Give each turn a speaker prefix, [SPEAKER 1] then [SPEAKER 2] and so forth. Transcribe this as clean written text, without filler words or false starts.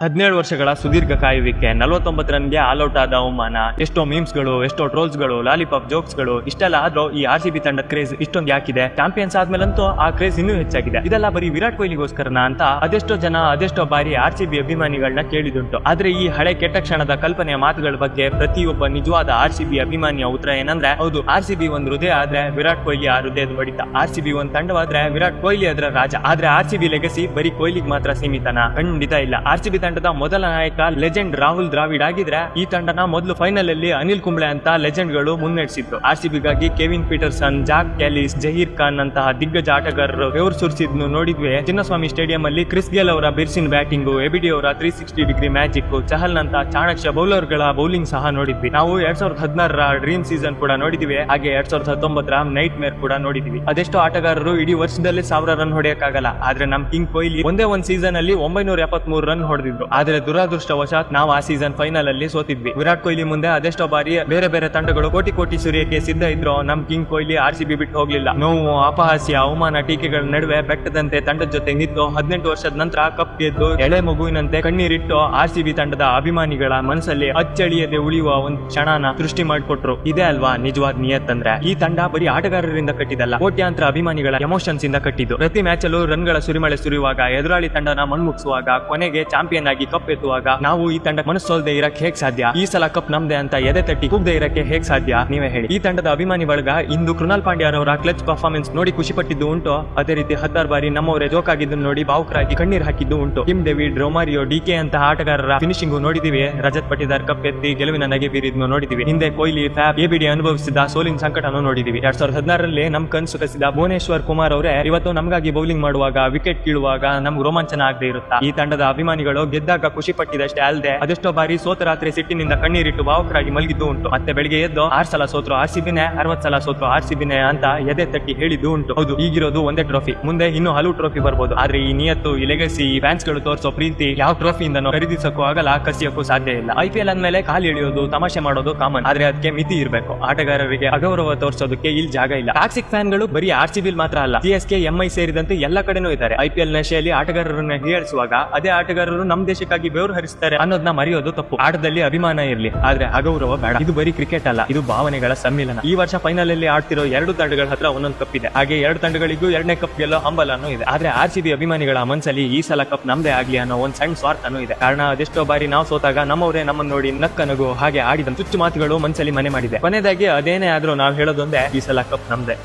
[SPEAKER 1] 17 ವರ್ಷಗಳ ಸುದೀರ್ಘ ಕಾಯುವಿಕೆ, 49 ರನ್ಗೆ ಆಲ್ಔಟ್ ಆದ ಅವಮಾನ, ಎಷ್ಟೋ ಮೀಮ್ಸ್ಗಳು, ಎಷ್ಟೋ ಟ್ರೋಲ್ಸ್ಗಳು, ಲಾಲಿಪಾಪ್ ಜೋಕ್ಸ್ಗಳು, ಇಷ್ಟೆಲ್ಲ ಆದ್ರೂ ಈ RCB ತಂಡದ ಕ್ರೇಜ್ ಇಷ್ಟೊಂದು ಯಾಕಿದೆ? ಚಾಂಪಿಯನ್ಸ್ ಆದ್ಮೇಲಂತೂ ಆ ಕ್ರೇಜ್ ಇನ್ನೂ ಹೆಚ್ಚಾಗಿದೆ. ಇದೆಲ್ಲ ಬರೀ ವಿರಾಟ್ ಕೊಹ್ಲಿಗೋಸ್ಕರನ ಅಂತ ಅದೆಷ್ಟೋ ಜನ ಅದೆಷ್ಟೋ ಬಾರಿ RCB ಅಭಿಮಾನಿಗಳನ್ನ ಕೇಳಿದುಂಟು. ಆದ್ರೆ ಈ ಹಳೆ ಕೆಟ್ಟ ಕ್ಷಣದ ಕಲ್ಪನೆಯ ಮಾತುಗಳ ಬಗ್ಗೆ ಪ್ರತಿಯೊಬ್ಬ ನಿಜವಾದ RCB ಅಭಿಮಾನಿಯ ಉತ್ತರ ಏನಂದ್ರೆ, ಹೌದು, RCB ಒಂದು ಹೃದಯ ಆದ್ರೆ ವಿರಾಟ್ ಕೊಹ್ಲಿ ಆ ಹೃದಯದ ಬಡಿತ. RCB ಒಂದು ತಂಡವಾದ್ರೆ ವಿರಾಟ್ ಕೊಹ್ಲಿ ಅದರ ರಾಜ. ಆದ್ರೆ RCB ಲೆಗಸಿ ಬರೀ ಕೊಹ್ಲಿಗೆ ಮಾತ್ರ ಸೀಮಿತನ? ಖಂಡಿತ ಇಲ್ಲ. RCB ತಂಡದ ಮೊದಲ ನಾಯಕ ಲೆಜೆಂಡ್ ರಾಹುಲ್ ದ್ರಾವಿಡ್ ಆಗಿದ್ರೆ ಈ ತಂಡನ ಮೊದಲು ಫೈನಲ್ ಅಲ್ಲಿ ಅನಿಲ್ ಕುಂಬ್ಳೆ ಅಂತ ಲೆಜೆಂಡ್ ಗಳು ಮುನ್ನಡೆಸಿದ್ರು. RCB ಗಾಗಿ Kevin Pietersen, Jacques Kallis, Zaheer Khan ಅಂತಹ ದಿಗ್ಗಜ ಆಟಗಾರರು ಬೆವರು ಸುರಿಸಿದ್ನು ನೋಡಿದ್ವಿ. ಚಿನ್ನಸ್ವಾಮಿ ಸ್ಟೇಡಿಯಂ ಅಲ್ಲಿ ಕ್ರಿಸ್ ಗೇಲ್ ಅವರ ಬಿರ್ಸಿನ್ ಬ್ಯಾಟಿಂಗ್, ಎಬಿಡಿ ಅವರ 360 ಡಿಗ್ರಿ ಮ್ಯಾಜಿಕ್, ಚಹಲ್ ನಂತಹ ಚಾಣಕ್ಯ ಬೌಲರ್ ಗಳ ಬೌಲಿಂಗ್ ಸಹ ನೋಡಿದ್ವಿ. ನಾವು 2016ರ ಡ್ರೀಮ್ ಸೀಸನ್ ಕೂಡ ನೋಡಿದ್ವಿ. ಹಾಗೆ 2019ರ ನೈಟ್ ಮೇರ್ ಕೂಡ ನೋಡಿದ್ವಿ. ಅದೆಷ್ಟೋ ಆಟಗಾರರು ಇಡೀ ವರ್ಷದಲ್ಲಿ 1000 ರನ್ ಹೊಡೆಯಕ್ಕಾಗಲ್ಲ. ಆದ್ರೆ ನಮ್ ಕಿಂಗ್ ಕೊಹ್ಲಿ ಒಂದೇ ಒಂದ್ ಸೀಸನ್ ಅಲ್ಲಿ 973 ರನ್ ಹೊಡೆದಿದ್ರು. ಆದ್ರೆ ದುರಾದೃಷ್ಟವಶಾತ್ ನಾವು ಆ ಸೀಸನ್ ಫೈನಲ್ ಅಲ್ಲಿ ಸೋತಿದ್ವಿ. ವಿರಾಟ್ ಕೊಹ್ಲಿ ಮುಂದೆ ಅದೆಷ್ಟೋ ಬಾರಿ ಬೇರೆ ಬೇರೆ ತಂಡಗಳು ಕೋಟಿ ಕೋಟಿ ಸುರಿಯಕ್ಕೆ ಸಿದ್ಧ ಇದ್ರು. ನಮ್ ಕಿಂಗ್ ಕೊಹ್ಲಿ RCB ಬಿಟ್ಟು ಹೋಗ್ಲಿಲ್ಲ. ನೋವು, ಅಪಹಾಸ್ಯ, ಅವಮಾನ, ಟೀಕೆಗಳ ನಡುವೆ ಬೆಟ್ಟದಂತೆ ತಂಡದ ಜೊತೆ ನಿಂತು 18 ವರ್ಷದ ನಂತರ ಕಪ್ ಗೆದ್ದು ಎಳೆ ಮಗುವಿನಂತೆ ಕಣ್ಣೀರಿಟ್ಟು RCB ತಂಡದ ಅಭಿಮಾನಿಗಳ ಮನಸ್ಸಲ್ಲಿ ಅಚ್ಚಳಿಯದೆ ಉಳಿಯುವ ಒಂದು ಕ್ಷಣನ ಸೃಷ್ಟಿ ಮಾಡಿಕೊಟ್ರು. ಇದೇ ಅಲ್ವಾ ನಿಜವಾದ ನಿಯತ್ ಅಂದ್ರೆ? ಈ ತಂಡ ಬರೀ ಆಟಗಾರರಿಂದ ಕಟ್ಟಿದಲ್ಲ, ಕೋಟ್ಯಾಂತರ ಅಭಿಮಾನಿಗಳ ಎಮೋಷನ್ಸ್ ಇಂದ ಕಟ್ಟಿದ್ದು. ಪ್ರತಿ ಮ್ಯಾಚ್ ಅಲ್ಲೂ ರನ್ಗಳ ಸುರಿಮಳೆ ಸುರಿಯುವಾಗ, ಎದುರಾಳಿ ತಂಡನ ಮಣ್ಮುಗಿಸುವಾಗ, ಕೊನೆಗೆ ಚಾಂಪಿಯನ್ ಆಗಿ ಕಪ್ ಎತ್ತುವಾಗ ನಾವು ಈ ತಂಡ ಮನಸ್ಸೋಲ್ದೆ ಇರಕ್ಕೆ ಹೇಗ್ ಸಾಧ್ಯ? ಈ ಸಲ ಕಪ್ ನಮ್ದೆ ಅಂತ ಎದೆ ತಟ್ಟಿ ಕೂಗದೆ ಇರಕ್ಕೆ ಹೇಗ್ ಸಾಧ್ಯ? ನೀವೇ ಹೇಳಿ. ಈ ತಂಡದ ಅಭಿಮಾನಿ ಬಳಗ ಇಂದು ಕೃಣಾಲ್ ಪಾಂಡ್ಯರವರ ಕ್ಲಚ್ ಪರ್ಫಾರ್ಮೆನ್ಸ್ ನೋಡಿ ಖುಷಿ ಪಟ್ಟಿದ್ದು ಉಂಟು. ಅದೇ ರೀತಿ 16 ಬಾರಿ ನಮ್ಮವರೇ ಜೋಕಾಗಿದ್ದು ನೋಡಿ ಭಾವುಕರಾಗಿ ಕಣ್ಣೀರ್ ಹಾಕಿದ್ದು ಉಂಟು. ಕಿಮ್ ಡೇವಿಡ್, ರೊಮಾರಿಯೋ, DK ಅಂತಹ ಆಟಗಾರರ ಫಿನಿಶಿಂಗ್ ನೋಡಿದಿವಿ. ರಜತ್ ಪಟಿದಾರ್ ಕಪ್ ಎತ್ತಿ ಗೆಲುವಿನ ನಗೆ ಬೀರಿದ್ನು ನೋಡಿದಿವಿ. ಹಿಂದೆ ಕೊಹ್ಲಿ, ಫ್ಯಾಬ್, ಎಬಿಡಿ ಅನುಭವಿಸಿದ ಸೋಲಿನ ಸಂಕಟನೂ ನೋಡಿದಿವಿ. 2016ರಲ್ಲಿ ನಮ್ ಕನಸು ಕಸಿದ ಭುವನೇಶ್ವರ್ ಕುಮಾರ್ ಅವರೇ ಇವತ್ತು ನಮಗಾಗಿ ಬೌಲಿಂಗ್ ಮಾಡುವಾಗ, ವಿಕೆಟ್ ಕೀಳುವಾಗ ನಮ್ಗೆ ರೋಮಾಂಚನ ಆಗದೆ ಇರುತ್ತಾ? ಈ ತಂಡದ ಅಭಿಮಾನಿಗಳು ಗೆದ್ದಾಗ ಖುಷಿ ಪಟ್ಟಿದಷ್ಟೇ ಅಲ್ಲದೆ ಅದೆಷ್ಟೋ ಬಾರಿ ಸೋತ ರಾತ್ರಿ ಸಿಟ್ಟಿನಿಂದ ಕಣ್ಣೀರಿಟ್ಟು ಭಾವುಕರಾಗಿ ಮಲಗಿದ್ದು ಉಂಟು. ಮತ್ತೆ ಬೆಳಿಗ್ಗೆ ಎದ್ದು 6 ಸಲ ಸೋತ್ರು RCBನೇ, 60 ಸಲ ಸೋತ್ರು RCBನೇ ಅಂತ ಎದೆ ತಟ್ಟಿ ಹೇಳಿದ್ದು ಉಂಟು. ಹೌದು, ಈಗಿರೋದು ಒಂದೇ ಟ್ರೋಫಿ, ಮುಂದೆ ಇನ್ನೂ ಹಲವು ಟ್ರೋಫಿ ಬರ್ಬೋದು. ಆದ್ರೆ ಈ ನಿಯತ್ತು, ಈ ಲೆಗಸಿ, ಈ ಫ್ಯಾನ್ಸ್ ಗಳು ತೋರಿಸೋ ಪ್ರೀತಿ ಯಾವ ಟ್ರೋಫಿಯಿಂದ ಖರೀದಿಸಕ್ಕೂ ಆಗಲ್ಲ, ಕಸಿಯಕ್ಕೂ ಸಾಧ್ಯ ಇಲ್ಲ. IPL ಅಂದ್ಮೇಲೆ ಕಾಲು ಎಳೆಯೋದು, ತಮಾಷೆ ಮಾಡೋದು ಕಾಮನ್. ಆದ್ರೆ ಅದಕ್ಕೆ ಮಿತಿ ಇರಬೇಕು. ಆಟಗಾರರಿಗೆ ಅಗೌರವ ತೋರಿಸೋದಕ್ಕೆ ಇಲ್ಲಿ ಜಾಗ ಇಲ್ಲ. ಟಾಕ್ಸಿಕ್ ಫ್ಯಾನ್ ಗಳು ಬರೀ RCB ಮಾತ್ರ ಅಲ್ಲ, CSK, MI ಸೇರಿದಂತೆ ಎಲ್ಲ ಕಡೆನೂ ಇದ್ದಾರೆ. IPL ನಶೆಯಲ್ಲಿ ಆಟಗಾರರನ್ನ ಹೀಯಾಳಿಸುವಾಗ ಅದೇ ಆಟಗಾರರು ನಮ್ಮ ದೇಶಕ್ಕಾಗಿ ಬೆವರು ಹರಿಸ್ತಾರೆ ಅನ್ನೋದನ್ನ ಮರೆಯೋದು ತಪ್ಪು. ಆಟದಲ್ಲಿ ಅಭಿಮಾನ ಇರ್ಲಿ, ಆದ್ರೆ ಅಗೌರವ ಬೇಡ. ಇದು ಬರೀ ಕ್ರಿಕೆಟ್ ಅಲ್ಲ, ಇದು ಭಾವನೆಗಳ ಸಮ್ಮಿಲನ. ಈ ವರ್ಷ ಫೈನಲ್ ಅಲ್ಲಿ ಆಡ್ತಿರೋ 2 ತಂಡಗಳ ಹತ್ರ ಒಂದೊಂದು ಕಪ್ ಇದೆ. ಹಾಗೆ 2 ತಂಡಗಳಿಗೂ 2ನೇ ಕಪ್ ಗೆಲ್ಲೋ ಹಂಬಲನೂ ಇದೆ. ಆದ್ರೆ RCB ಅಭಿಮಾನಿಗಳ ಮನಸ್ಸಲ್ಲಿ ಈ ಸಲ ಕಪ್ ನಮ್ದೇ ಆಗ್ಲಿ ಅನ್ನೋ ಒಂದ್ ಸಣ್ಣ ಸ್ವಾರ್ಥನೂ ಇದೆ. ಕಾರಣ ಅದೆಷ್ಟೋ ಬಾರಿ ನಾವು ಸೋತಾಗ ನಮ್ಮವರೇ ನಮ್ಮನ್ನ ನೋಡಿ ನಕ್ಕನಗು ಹಾಗೆ ಆಡಿದ ಚುಚ್ಚು ಮಾತುಗಳು ಮನಸ್ಸಲ್ಲಿ ಮನೆ ಮಾಡಿದೆ. ಕೊನೆಯದಾಗಿ ಅದೇನೇ ಆದ್ರೂ ನಾವು ಹೇಳೋದೊಂದೇ, ಈ ಸಲ ಕಪ್ ನಮ್ದೇ.